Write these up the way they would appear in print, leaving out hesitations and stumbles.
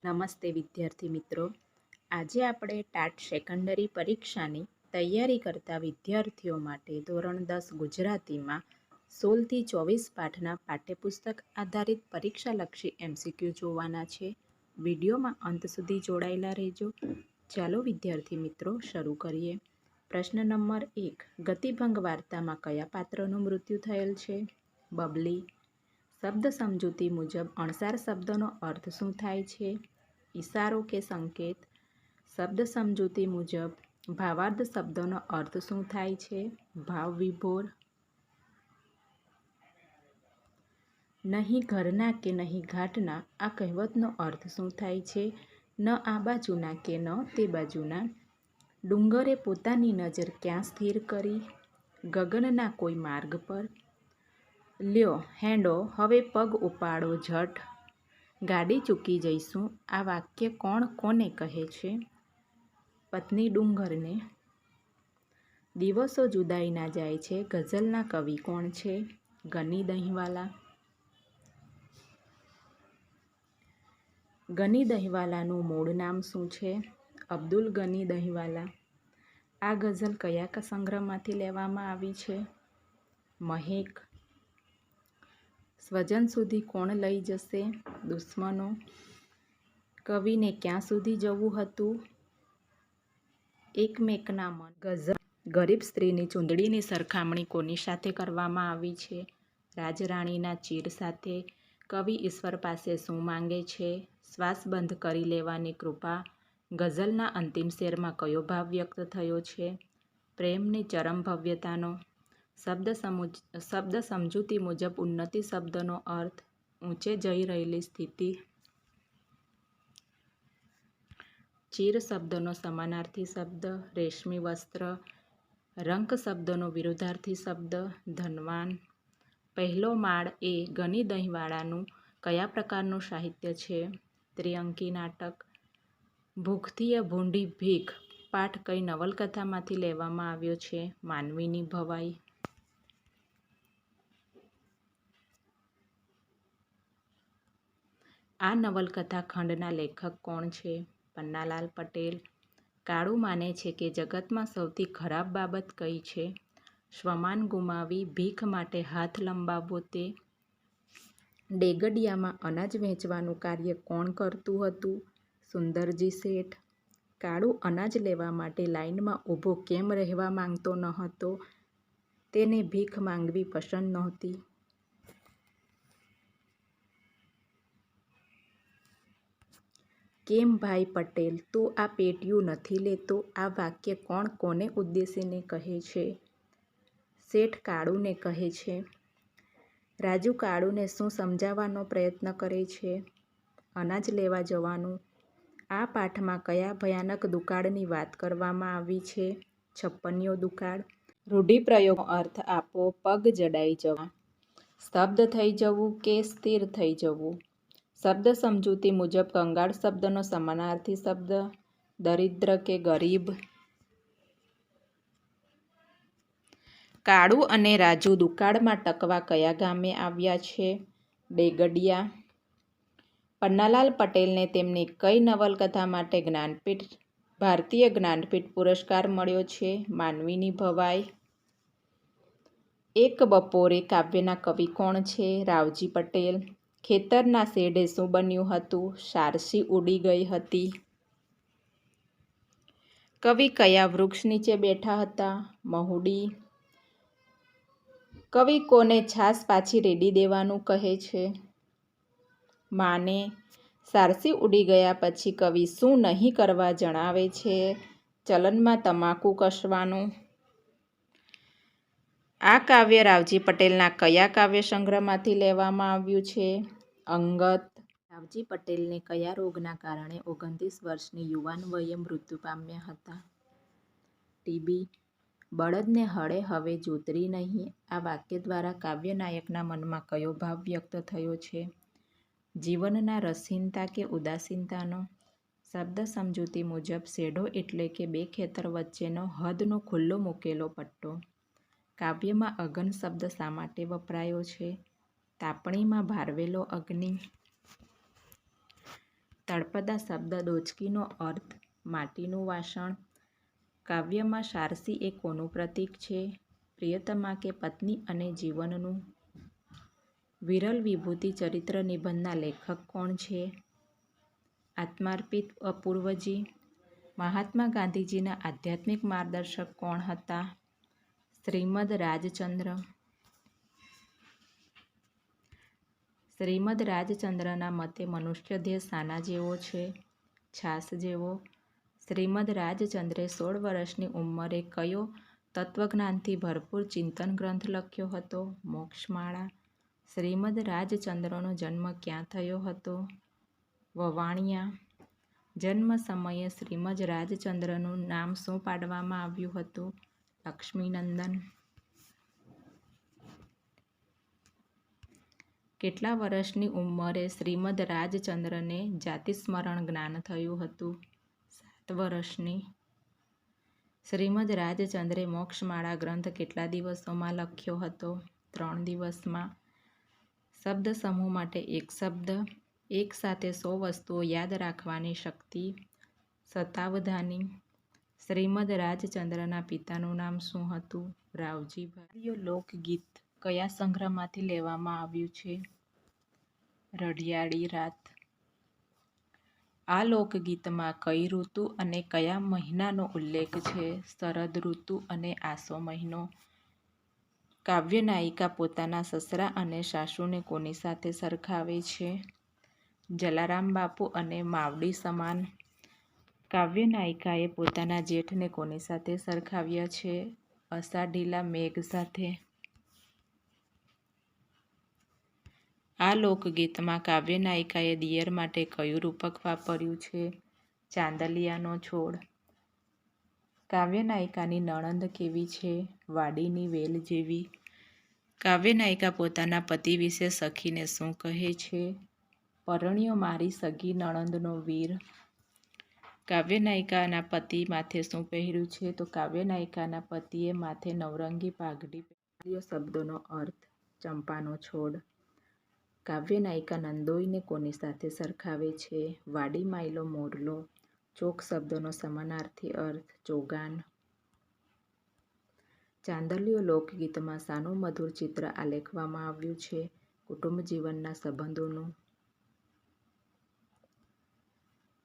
નમસ્તે વિદ્યાર્થી મિત્રો, આજે આપણે ટાટ સેકન્ડરી પરીક્ષાની તૈયારી કરતા વિદ્યાર્થીઓ માટે ધોરણ 10 ગુજરાતીમાં 16થી 24 પાઠના પાઠ્યપુસ્તક આધારિત પરીક્ષાલક્ષી MCQ જોવાના છે. વિડીયોમાં અંત સુધી જોડાયેલા રહેજો. ચાલો વિદ્યાર્થી મિત્રો શરૂ કરીએ. પ્રશ્ન નંબર 1. ગતિભંગ વાર્તામાં કયા પાત્રનું મૃત્યુ થયેલ છે? બબલી. શબ્દ સમજૂતી મુજબ અણસાર શબ્દનો અર્થ શું થાય છે? ઇશારો કે સંકેત. શબ્દ સમજૂતી મુજબ ભાવાર્થ શબ્દનો અર્થ શું થાય છે? ભાવ વિભોર. નહીં ઘરના કે નહીં ઘાટના આ કહેવતનો અર્થ શું થાય છે? ન આ બાજુના કે ન તે બાજુના. ડુંગરે પોતાની નજર ક્યાં સ્થિર કરી? ગગનના કોઈ માર્ગ પર. લ્યો હેંડો હવે પગ ઉપાડો ઝટ. ગાડી ચૂકી જઈશું આ વાક્ય કોણ કોને કહે છે? પત્ની ડુંગરને. દિવસો જુદાઈના જાય છે ગઝલના કવિ કોણ છે? ગની દહીંવાલા. ગની દહીંવાલાનું મૂળ નામ શું છે? અબ્દુલ ગની દહીંવાલા. આ ગઝલ કયા સંગ્રહમાંથી લેવામાં આવી છે? મહેક. સ્વજન સુધી કોણ લઈ જશે? દુશ્મનો. કવિને ક્યાં સુધી જવું હતું? એકમેકના મન. ગઝલ. ગરીબ સ્ત્રીની ચૂંદડીની સરખામણી કોની સાથે કરવામાં આવી છે? રાજરાણીના ચીર સાથે. કવિ ઈશ્વર પાસે શું માંગે છે? શ્વાસ બંધ કરી લેવાની કૃપા. ગઝલના અંતિમ શેરમાં કયો ભાવ વ્યક્ત થયો છે? પ્રેમની ચરમ ભવ્યતાનો. શબ્દ સમજૂતી મુજબ ઉન્નતિ શબ્દનો અર્થ ઊંચે જઈ રહેલી સ્થિતિ. ચીર શબ્દનો સમાનાર્થી શબ્દ રેશમી વસ્ત્ર. રંક શબ્દનો વિરુદ્ધાર્થી શબ્દ ધનવાન. પહેલો માળ એ ગની દહીંવાળાનું કયા પ્રકારનું સાહિત્ય છે? ત્રિઅંકી નાટક. ભૂખથી ભૂંડી ભીખ પાઠ કઈ નવલકથામાંથી લેવામાં આવ્યો છે? માનવીની ભવાઈ. આ નવલકથા ખંડના લેખક કોણ છે? પન્નાલાલ પટેલ. કાળુ માને છે કે જગતમાં સૌથી ખરાબ બાબત કઈ છે? સ્વમાન ગુમાવી ભીખ માટે હાથ લંબાવવો તે. ડેગડિયામાં અનાજ વહેંચવાનું કાર્ય કોણ કરતું હતું? સુંદરજી શેઠ. કાળુ અનાજ લેવા માટે લાઈનમાં ઊભો કેમ રહેવા માંગતો ન હતો? તેને ભીખ માંગવી પસંદ નહોતી. કેમ ભાઈ પટેલ તું આ પેટીયું નથી લેતો? આ વાક્ય કોણ કોને ઉદ્દેશીને કહે છે? શેઠ કાળુને કહે છે. રાજુ કાળુને શું સમજાવવાનો પ્રયત્ન કરે છે? અનાજ લેવા જવાનું. આ પાઠમાં કયા ભયાનક દુકાળની વાત કરવામાં આવી છે? છપ્પનિયો દુકાળ. રૂઢિપ્રયોગનો અર્થ આપો. પગ જડાઈ જવા. સ્તબ્ધ થઈ જવું કે સ્થિર થઈ જવું. શબ્દ સમજૂતી મુજબ કંગાળ શબ્દનો સમાનાર્થી શબ્દ દરિદ્ર કે ગરીબ. કાળુ અને રાજુ દુકાળમાં ટકવા કયા ગામે આવ્યા છે? ડેગડિયા. પન્નાલાલ પટેલને તેમની કઈ નવલકથા માટે ભારતીય જ્ઞાનપીઠ પુરસ્કાર મળ્યો છે? માનવીની ભવાઈ. એક બપોરે કાવ્યના કવિ કોણ છે? રાવજી પટેલ. ખેતરના શેઢે શું બન્યું હતું? સારસી ઉડી ગઈ હતી. કવિ કયા વૃક્ષ નીચે બેઠા હતા? મહુડી. કવિ કોને છાશ પાછી રેડી દેવાનું કહે છે? માને. સારસી ઉડી ગયા પછી કવિ શું નહીં કરવા જણાવે છે? ચલનમાં તમાકુ કસવાનું. આ કાવ્ય રાવજી પટેલના કયા કાવ્ય સંગ્રહમાંથી લેવામાં આવ્યું છે? અંગત. રાવજી પટેલને કયા રોગના કારણે 29 વર્ષની યુવાન વયે મૃત્યુ પામ્યા હતા? ટીબી. બળદને હળે હવે જોતરી નહીં. આ વાક્ય દ્વારા કાવ્ય નાયકના મનમાં કયો ભાવ વ્યક્ત થયો છે? જીવનના રસહીનતા કે ઉદાસીનતાનો. શબ્દ સમજૂતી મુજબ શેઢો એટલે કે બે ખેતર વચ્ચેનો હદનો ખુલ્લો મૂકેલો પટ્ટો. કાવ્યમાં અગન શબ્દ શા માટે વપરાયો છે? તાપણીમાં ભારવેલો અગ્નિ. તળપદા શબ્દ દોચકીનો અર્થ માટીનું વાસણ. કાવ્યમાં સારસી એ કોનું પ્રતીક છે? પ્રિયતમા કે પત્ની અને જીવનનું. વિરલ વિભૂતિ ચરિત્ર નિબંધના લેખક કોણ છે? આત્માર્પિત અપૂર્વજી. મહાત્મા ગાંધીજીના આધ્યાત્મિક માર્ગદર્શક કોણ હતા? શ્રીમદ રાજચંદ્ર. શ્રીમદ રાજચંદ્રના મતે મનુષ્ય દેહ શાના જેવો છે? છાસ જેવો. શ્રીમદ રાજચંદ્રે 16 વર્ષની ઉંમરે કયો તત્વજ્ઞાનથી ભરપૂર ચિંતન ગ્રંથ લખ્યો હતો? મોક્ષમાળા. શ્રીમદ રાજચંદ્રનો જન્મ ક્યાં થયો હતો? વવાણિયા. જન્મ સમયે શ્રીમદ રાજચંદ્રનું નામ શું પાડવામાં આવ્યું હતું? લક્ષ્મીનંદન. કેટલા વર્ષની ઉંમરે શ્રીમદ રાજચંદ્રને જાતિસ્મરણ જ્ઞાન થયું હતું? 7 વર્ષની. શ્રીમદ રાજચંદ્રે મોક્ષમાળા ગ્રંથ કેટલા દિવસોમાં લખ્યો હતો? 3 દિવસમાં. શબ્દ સમૂહ માટે એક શબ્દ. એક સાથે 100 વસ્તુઓ યાદ રાખવાની શક્તિ. શતાવધાની. શ્રીમદ રાજચંદ્રના પિતાનું નામ શું હતું? રાવજીભાઈ. લોકગીત કયા સંગ્રહમાંથી લેવામાં આવ્યું છે? રઢિયાળી રાત. આ લોકગીતમાં કઈ ઋતુ અને કયા મહિનાનો ઉલ્લેખ છે? શરદ ઋતુ અને આસો મહિનો. કાવ્ય નાયિકા પોતાના સસરા અને સાસુને કોની સાથે સરખાવે છે? જલારામ બાપુ અને માવડી સમાન. કાવ્ય નાયિકાએ પોતાના જેઠને કોની સાથે સરખાવ્યા છે? અષાઢીલા મેઘ સાથે. આ લોકગીતમાં કાવ્ય નાયિકાએ દિયર માટે કયું રૂપક વાપર્યું છે? ચાંદલિયાનો છોડ. કાવ્ય નાયિકાની નણંદ કેવી છે? વાડીની વેલ જેવી. કાવ્ય નાયિકા પોતાના પતિ વિશે સખીને શું કહે છે? પરણ્યો મારી સગી નણંદનો વીર. કાવ્ય નાયિકાના પતિ માથે શું પહેર્યું છે? તો કાવ્ય નાયિકાના પતિએ માથે નવરંગી પાઘડી પહેરી. શબ્દોનો અર્થ ચંપાનો છોડ. કાવ્ય નાયિકા નંદોઈને કોની સાથે સરખાવે છે? વાડી માયલો મોરલો. ચોક શબ્દનો સમાનાર્થી અર્થ ચોગાન. ચાંદલિયો લોકગીતમાં શાનું મધુર ચિત્ર આલેખવામાં આવ્યું છે? કુટુંબ જીવનના સંબંધોનું.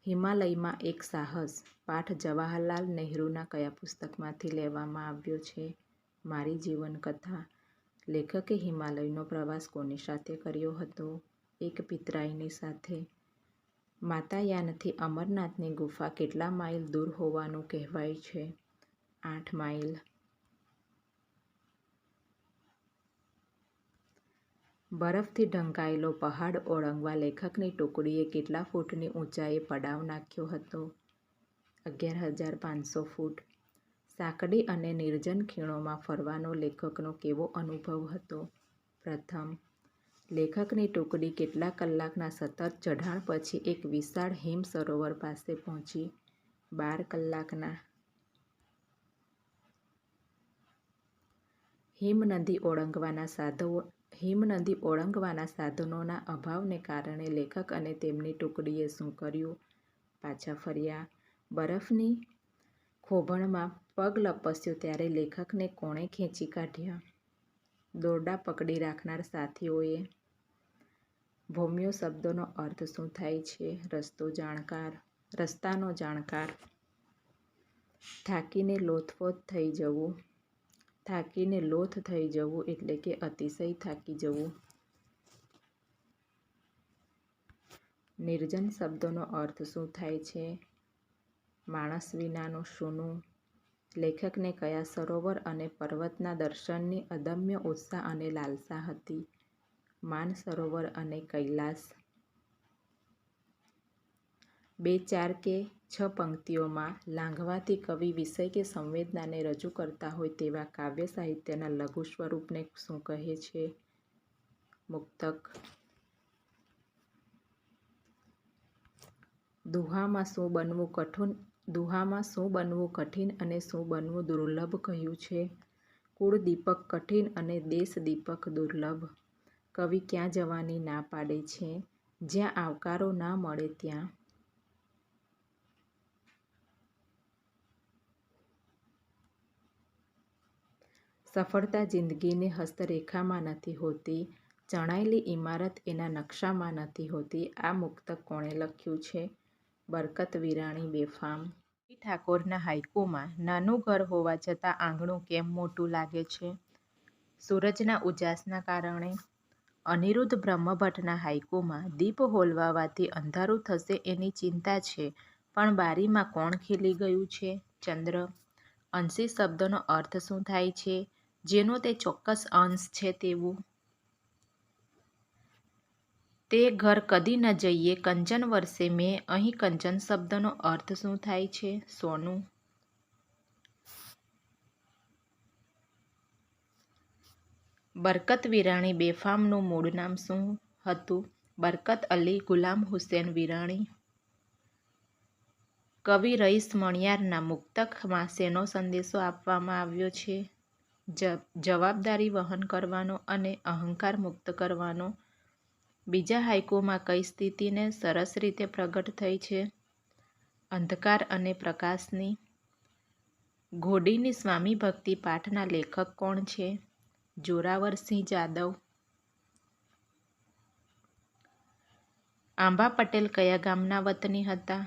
હિમાલયમાં એક સાહસ પાઠ જવાહરલાલ નહેરુના કયા પુસ્તકમાંથી લેવામાં આવ્યો છે? મારી જીવનકથા. લેખકે હિમાલયનો પ્રવાસ કોની સાથે કર્યો હતો? એક પિતરાઈની સાથે. માતાયાનથી અમરનાથની ગુફા કેટલા માઇલ દૂર હોવાનું કહેવાય છે? 8 માઇલ. બરફથી ઢંકાયેલો પહાડ ઓળંગવા લેખકની ટુકડીએ કેટલા ફૂટની ઊંચાઈએ પડાવ નાખ્યો હતો? 11,500 ફૂટ. સાંકડી અને નિર્જન ખીણોમાં ફરવાનો લેખકનો કેવો અનુભવ હતો? પ્રથમ. લેખકની ટુકડી કેટલા કલાકના સતત ચઢાણ પછી એક વિશાળ હિમ સરોવર પાસે પહોંચી? 12 કલાકના. હિમનદી ઓળંગવાના સાધનોના અભાવને કારણે લેખક અને તેમની ટુકડીએ શું કર્યું? પાછા ફર્યા. બરફની ખોભણમાં પગ લપસ્યો ત્યારે લેખકને કોણે ખેંચી કાઢ્યા? દોરડા પકડી રાખનાર સાથીઓએ. ભોમિયો શબ્દનો અર્થ શું થાય છે? રસ્તાનો જાણકાર. થાકીને લોથપોથ થઈ જવું. થાકીને લોથ થઈ જવું એટલે કે અતિશય થાકી જવું. નિર્જન શબ્દનો અર્થ શું થાય છે? માણસ વિનાનું સૂનું. લેખકને કયા સરોવર અને પર્વતના દર્શનની અદમ્ય ઉત્સાહ અને લાલસા હતી? માનસરોવર અને કૈલાસ. 2, 4 કે 6 પંક્તિઓમાં લાંઘવાથી કવિ વિષય કે સંવેદનાને રજૂ કરતા હોય તેવા કાવ્ય સાહિત્યના લઘુ સ્વરૂપને શું કહે છે? મુક્તક. દુહામાં શું બનવું કઠિન અને શું બનવું દુર્લભ કહ્યું છે? કુળદીપક કઠિન અને દેશદીપક દુર્લભ. કવિ ક્યાં જવાની ના પાડે છે? જ્યાં આવકારો ના મળે ત્યાં. સફળતા જિંદગીની હસ્તરેખામાં નથી હોતી, ચણાયેલી ઇમારત એના નકશામાં નથી હોતી. આ મુક્તક કોણે લખ્યું છે? બરકત વિરાણી બેફામ. રવિ ઠાકોરના હાઇકુમાં નાનું ઘર હોવા છતાં આંગણું કેમ મોટું લાગે છે? સૂરજના ઉજાસના કારણે. અનિરુદ્ધ બ્રહ્મભટ્ટના હાઇકુમાં દીપ હોલવાવાથી અંધારું થશે એની ચિંતા છે, પણ બારીમાં કોણ ખીલી ગયું છે? ચંદ્ર. અંશી શબ્દનો અર્થ શું થાય છે? જેનો તે ચોક્કસ અંશ છે તેવું. તે ઘર કદી ન જઈએ કંચન વર્ષે મેં. અહીં કંચન શબ્દનો અર્થ શું થાય છે? સોનું. બરકત વિરાણી બેફામનું મૂળ નામ શું હતું? બરકત અલી ગુલામ હુસૈન વિરાણી. કવિ રઈસ મણિયારના મુક્તકમાં શેનો સંદેશો આપવામાં આવ્યો છે? જવાબદારી વહન કરવાનો અને અહંકાર મુક્ત કરવાનો. બીજા હાઇકુમાં કઈ સ્થિતિને સરસ રીતે પ્રગટ થઈ છે? અંધકાર અને પ્રકાશની. ઘોડીની સ્વામી ભક્તિ પાઠના લેખક કોણ છે? જોરાવરસિંહ જાદવ. આંબા પટેલ કયા ગામના વતની હતા?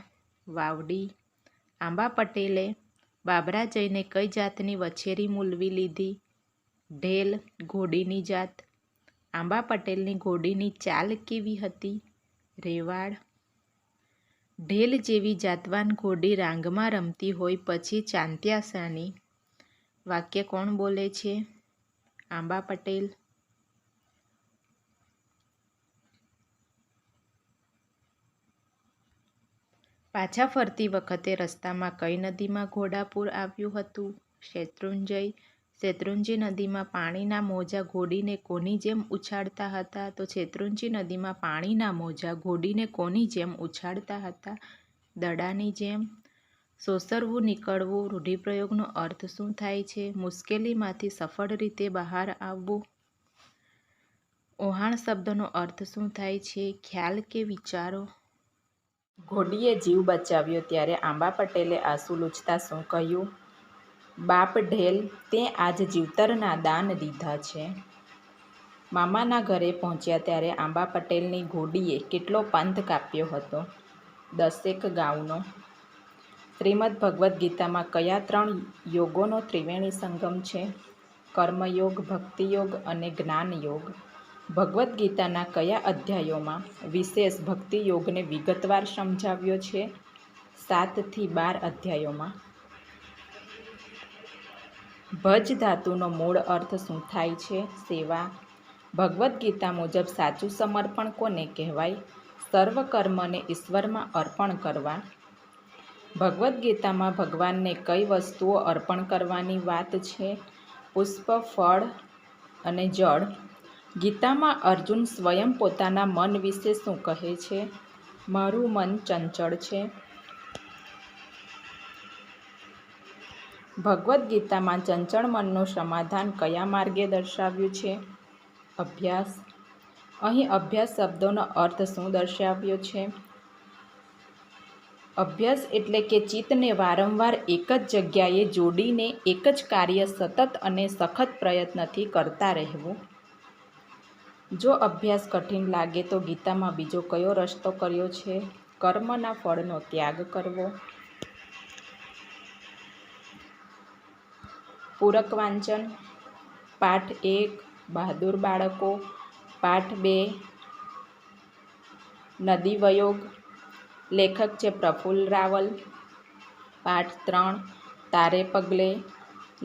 વાવડી. આંબા પટેલે બાબરા જઈને કઈ જાતની વછેરી મૂલવી લીધી? ઢેલ, ઘોડીની જાત. આંબા પટેલની ઘોડીની ચાલ કેવી હતી? રેવાડ. ઢેલ જેવી જાતવાન ઘોડી રાંગમાં રમતી હોય પછી ચાંત્યા શાની? વાક્ય કોણ બોલે છે? આંબા પટેલ. પાછા ફરતી વખતે રસ્તામાં કઈ નદીમાં ઘોડાપૂર આવ્યું હતું? શેત્રુંજય. શેત્રુંજી નદીમાં પાણીના મોજા ઘોડીને કોની જેમ ઉછાળતા હતા? તો શેત્રુંજી નદીમાં પાણીના મોજા ઘોડીને કોની જેમ ઉછાળતા હતા? દડાની જેમ. સોસરવું નીકળવું રૂઢિપ્રયોગનો અર્થ શું થાય છે? મુશ્કેલીમાંથી સફળ રીતે બહાર આવવું. ઓહાણ શબ્દનો અર્થ શું થાય છે? ખ્યાલ કે વિચારો. ઘોડીએ જીવ બચાવ્યો ત્યારે આંબા પટેલે આંસુ લૂછતા શું કહ્યું? બાપ ઢેલ, તે આજ જીવતરના દાન દીધા છે. મામાના ઘરે પહોંચ્યા ત્યારે આંબા પટેલની ઘોડીએ કેટલો પંથ કાપ્યો હતો? 10 ગાઉનો. શ્રીમદ્ ભગવદ્ ગીતામાં કયા 3 યોગોનો ત્રિવેણી સંગમ છે? કર્મયોગ, ભક્તિયોગ અને જ્ઞાનયોગ. ભગવદ્ ગીતાના કયા અધ્યાયોમાં વિશેષ ભક્તિયોગને વિગતવાર સમજાવ્યો છે? 7 થી 12 અધ્યાયોમાં. ભજ ધાતુનો મૂળ અર્થ શું થાય છે? સેવા. ભગવદ્ ગીતા મુજબ સાચું સમર્પણ કોને કહેવાય? સર્વ કર્મને ઈશ્વરમાં અર્પણ કરવા. ભગવદ્ ગીતામાં ભગવાનને કઈ વસ્તુઓ અર્પણ કરવાની વાત છે? પુષ્પ, ફળ અને જળ. ગીતામાં અર્જુન સ્વયં પોતાના મન વિશે શું કહે છે? મારું મન ચંચળ છે. ભગવદ્ ગીતામાં ચંચળ મનનું સમાધાન કયા માર્ગે દર્શાવ્યું છે? અભ્યાસ. અહીં અભ્યાસ શબ્દનો અર્થ શું દર્શાવ્યો છે? અભ્યાસ એટલે કે ચિત્તને વારંવાર એક જ જગ્યાએ જોડીને એક જ કાર્ય સતત અને સખત પ્રયત્નથી કરતા રહેવું. જો અભ્યાસ કઠિન લાગે તો ગીતામાં બીજો કયો રસ્તો કર્યો છે? કર્મના ફળનો ત્યાગ કરવો. પૂરક વાંચન. પાઠ 1 બહાદુર બાળકો. પાઠ 2 નદી વયોગ. લેખક છે પ્રફુલ્લ રાવલ. પાઠ 3 તારે પગલે.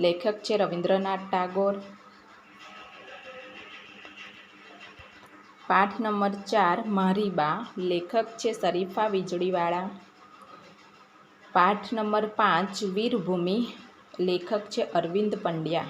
લેખક છે રવિન્દ્રનાથ ટાગોર. પાઠ નંબર 4 મારી બા. લેખક છે શરીફા વીજળીવાળા. પાઠ નંબર 5 વીરભૂમિ. લેખક છે અરવિંદ પંડ્યા.